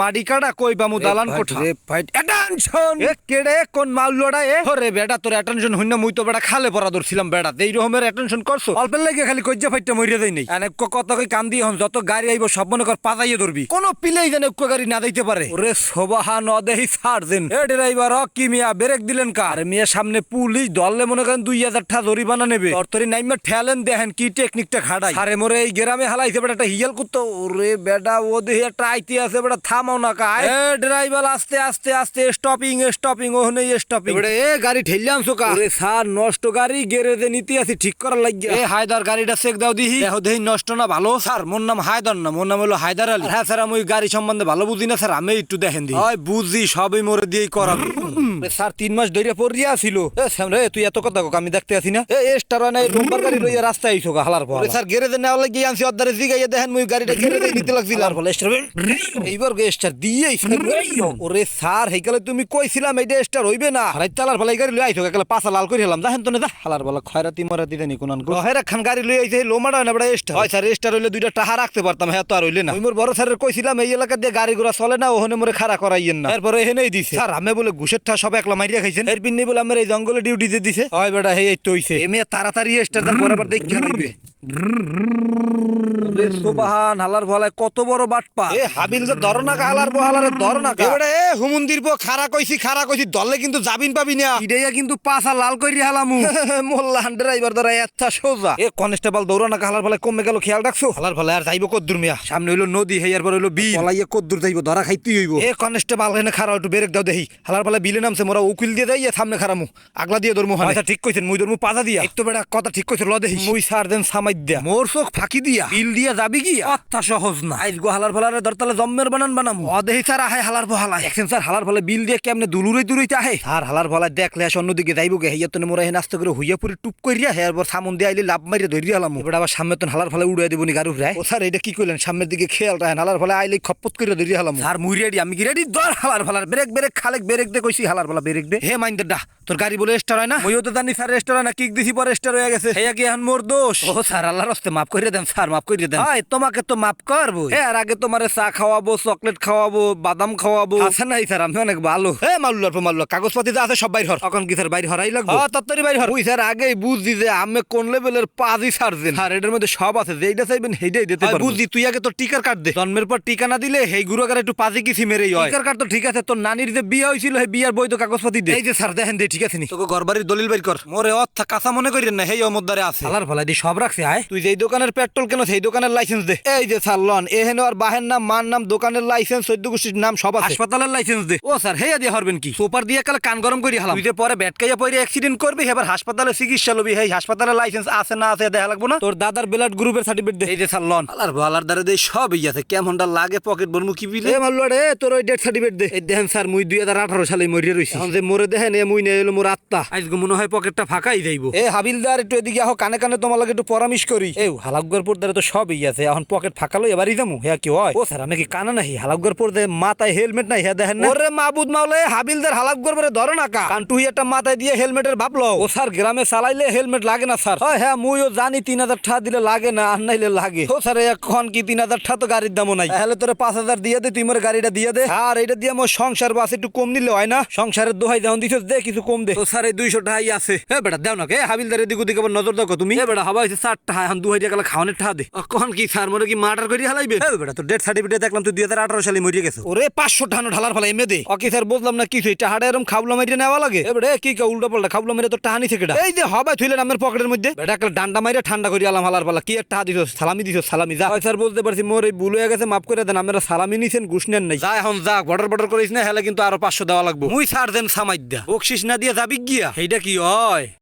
Muddy কাটা কই বামু দালান কোঠা রে ফাইট অ্যাটেনশন এ কেড়ে কোন মাউলড়া এ ওরে বেটা তোর অ্যাটেনশন হইন না মুই তো বেটা খালে পড়া ধরছিলাম বেটা এই রকমের অ্যাটেনশন করছো অল্পের লাগে খালি কইজা ফাইটটা মরিয়া দেই নাই অনেক কথা কই কান দিয়ে হন যত গাড়ি আইবো সব মনে কর পাজাইয়ে ধরবি কোন পিলেই জানে উক্ক গাড়ি না দিতে পারে ওরে সোবাহা ন দেহি সার্জেন এ ড্রাইভার কি মিয়া ব্রেক দিলেন কার মিয়া সামনে পুলিশ দললে মনে করেন 2000 টাকা জরিমানা নেবে তরতরি নাইমা ঠেলেন দেখেন কি টেকনিকটা খাড়াই আরে মোরে এই গ্রামে হালাইছে বেটা একটা হিয়াল কুত্তো ওরে বেটা ও দেহি একটা আইতি আছে বেটা থামাও না কা এ ড্রাইভার আস্তে আস্তে আস্তে স্টপিং ওহনে স্টপিং বেটা এ গাড়ি ঠেললাম সোকা ওরে স্যার নষ্ট গাড়ি গ্যারেজে নিতে আসি ঠিক করার লাগিয়া এ হায়দার গাড়িটা চেক দাও দিহি দেখো দেহি নষ্ট না ভালো স্যার মোর নাম হায়দার না মোর নাম হলো হায়দার আলী হ্যাঁ স্যার আমি গাড়ি সম্বন্ধে ভালো বুঝি না স্যার আমি একটু দেখেন দি ওই বুঝি সবই মোরে দিয়েই করাবো স্যার 3 মাস ধরে পড়িয়া ছিল এ সামনে তুই এত কথা কও আমি দেখতে আসি না এ স্টার না রোববার গাড়ি লইয়া রাস্তায় আইছো গা হালার পর স্যার গ্যারেজে নেওয়া লাগিয়ে আনছি অদারে জিগাইয়া দেখেন মুই গাড়িটা গ্যারেজে নিতে লাগছিল আর বলে স্টার এইবার স্টার দিয়ে ওরে স্যার হেকালে তুমি কইছিলাম এইটা স্টার হইবে না হারাই তালার ফলে গাড়ি লই আইছো একালে পাছা লাল করে হেলাম দেখেন তো না হালার বলা খয়রাতি মরাতি দেনি কোনান গো হেরা খান গাড়ি লই আইছে লোমাডা না বড় স্টার হয় স্যার স্টার হইলে দুইটা টাহা রাখতে পারতাম হ্যাঁ তো আর হইলে না আমি মোর বড় স্যারের কইছিলাম এই এলাকা দিয়ে গাড়ি ঘোড়া চলে না ওখানে মোরে খাড়া করাইয়েন না এরপরে এখানেই দিছে স্যার আমি বলে ঘুষের ঠা সব একলা মাইরিয়া খাইছেন এর পিন্নি বলে আমার এই জঙ্গলে ডিউটি দিয়ে দিছে হয় বেটা হে এই তো হইছে এমে তাড়াতাড়ি স্টার দা বরাবর দেখা দিবে সুবহান হালার ভলায় কত বড় বাটপা এ হাবিল যে ধরনা হালার বহালারে ধরনা এবারে এ হুমুন্দির পো খাড়া কইছি দলে কিন্তু জাবিন পাবি না ইডাইয়া কিন্তু পাছা লাল কইরি হালামু মোল্লা ড্রাইভার ধরা এত্তা সোজা এ কনস্টেবল দৌড়না হালার ভলায় কমে গেল খেয়াল রাখছো হালার ভলায় আর যাইবো কদ্দুর মিয়া সামনে হইলো নদী হেয়ার পর হইলো বিল পলাইয়া কদ্দুর যাইবো ধরা খাইতেই হইব এ কনস্টেবল এনে খাড়া একটু ব্রেক দাও দেহি হালার ভলায় বিলে নামছে মোরা উকিল দিয়ে দেই সামনে খারামু আগলা দিয়ে ধরমু হয় ঠিক কইছেন মুই ধরমু পাজা দিয়া একটু বেটা কথা ঠিক কইছ ল দেহি মুই সারদেন সামাই দিয়া মোর চোখ ফাঁকি দিয়া বিল দিয়া যাবি কি অত্তা সহজ না আইজ গো হালার ফলারে দরতালে জম্মের বানামু অদেহি স্যার আহে হালার ফলা দেখছেন স্যার হালার ফলে বিল দিয়ে কেমনে দুলুরই আহে স্যার হালার ফলা দেখলে অন্যদিকে যাইবো গে হেয়া তনে মোরা হে নাস্তা করে হইয়া পুরি টুপ কইরিয়া হেয়ার পর সামন দিয়ে আইলে লাভ মারিয়া ধরিয়া হালামু এবার আবার সামনে তন হালার ফলে উড়াই দেবনি গারু রায় ও স্যার এটা কি কইলেন সামনের দিকে খেয়াল রাখেন হালার ফলে আইলে খপ্পত কইরা ধরিয়া হালামু স্যার মুই রেডি আমি কি রেডি দর হালার ফলার ব্রেক খালেক ব্রেক দে কইছি হালার ফলা ব্রেক দে হে মাইন্ডার দা তোর গাড়ি বলে স্টার হয় না ওইও তো জানি স্যার স্টার হয় না কিক দিছি পরে স্টার হয়ে গেছে হেয়া কি এখন মোর দোষ ও স্যার আল্লাহর রাস্তে মাফ কইরা দেন স্যার মাফ কইরা দেন ভাই তোমাকে তো মাফ করবো এর আগে তোমারে চা খাওয়াবো চকলেট খাওয়াবো বাদাম খাওয়াবো আছে নাই স্যার আমি অনেক ভালো এ মাল্লুর কাগজপাতি যা আছে সব বাইর হর এখন কি স্যার বাইর হরাই লাগবে তত্তরি বাইর হর ওই স্যার আগেই বুঝছি যে আমি কোন লেভেলের পাজি সার্জেন আর এটার মধ্যে সব আছে যেইটা চাইবেন সেইটাই দিতে পারবো বুঝছি তুই আগে তোর টিকার কার্ড দে জন্মের পর টিকা না দিলে হেই গুরুগার একটু পাজি কিছু মেরেই হয় টিকার কার্ড তো ঠিক আছে তোর নানির যে বিয়ে হয়েছিল সেই বিয়ার বই তো কাগজপাতি দে এই যে স্যার দেখেন দে ঠিক আছে নি তোকে ঘরবাড়ির দলিল বাইর কর মোরে অর্থ কাঁচা মনে করেন না হেই অমদ্দারে আছে হালার ফলাই দি সব রাখছে আয় তুই যেই দোকানের পেট্রোল কেন সেই দোকানের লাইসেন্স দে এই যে স্যার লন এহেন আর বাহের নাম মার নাম দোকানের লাইসেন্স 14 গোষ্ঠীর নাম সব আছে হাসপাতালের লাইসেন্স দে ও স্যার হেয়া দিয়ে হরবেন কি সুপার দিয়ে কাল কান গরম করি হালাম তুই যে পরে ব্যাটকাইয়া পরে অ্যাক্সিডেন্ট করবি এবার হাসপাতালে চিকিৎসা লবি হেই হাসপাতালের লাইসেন্স আছে না আছে দেখা লাগবো না তোর দাদার ব্লাড গ্রুপের সার্টিফিকেট দে এই যে স্যার লন আলার দ্বারা দে সবই আছে কেমনটা লাগে পকেট বনমু কি বিলে এ মাল্লুড়ে তোর ওই ডেথ সার্টিফিকেট দে এই দেখেন স্যার মুই 2018 সালে মরিয়া রইছি এখন যে মরে দেখেন এ মুই নেই হলো মোর আত্মা আজকে মনে হয় পকেটটা ফাঁকাই যাইবো এ হাবিলদার একটু এদিকে আহ কানে কানে তোমার লাগে একটু পরামর্শ করি এ হালাকগর পর্দারে তো সবই আছে এখন পকেট ফাঁকা লই এবারই যামু হ্যাঁ কি হয় ও স্যার আমি কি কানা নাহি হালাকগর পর্দে মাথায় হেলমেট নাই হ্যাঁ দেখেন না ওরে মাহবুদ মাওলে হাবিলদার হালাকগর পরে ধরে না কা কান তুই একটা মাথায় দিয়ে হেলমেটের ভাবলো ও স্যার গ্রামে চালাইলে হেলমেট লাগে না স্যার হ্যাঁ মুইও জানি 3000 টাকা দিলে লাগে না আর নাইলে লাগে ও স্যার এখন কি 3000 টাকা তো গাড়ির দামও নাই তাহলে তোরে 5000 দিয়ে দে তুই মোর গাড়িটা দিয়ে দে আর এটা দিয়ে মোর সংসার বাস একটু কম নিলে হয় না সংসারের দোহাই যখন দিছস দে কিছু কম দে তো স্যার এই 200 টাকাই আছে এ বেটা দাও না কে হাবিলদার এদিক ওদিক আবার নজর দাও তুমি এ বেটা হবা হইছে 4 টাকা এখন 2000 টাকা খাওয়ানোর টাকা দে কখন কি স্যার মোরে কি মার্ডার করি হালাইবে এ বেটা তো ডেথ সার্টিফিকেট দেখলাম তুই 2018 সালে মরিয়া গেছে ওরে 500 টাকা ঢালার ফলে এমে দে ওকে স্যার বুঝলাম না কিছু টাহাটা এরকম খাবলা মাইরে নেওয়া লাগে এ বেটা কি কা উল্টা পাল্টা খাবলা মাইরে তো টাহানি থেকে এই যে হবা থইলেন আমার পকেটের মধ্যে বেটা একটা ডান্ডা মাইরে ঠান্ডা করি আলাম হালার পালা কি একটা টাকা দিছস সালামি যা স্যার বলতে পারছি মোর এই ভুল হয়ে গেছে মাফ করে দেন আমরা সালামি নিছেন ঘুষ নেন নাই যা এখন যা বর্ডার করিস না হেলে কিন্তু আরো 500 দেওয়া লাগবে মুই স্যার দেন সামাইদ্যা বকশিস না দিয়ে যাবি গিয়া এইটা কি হয়।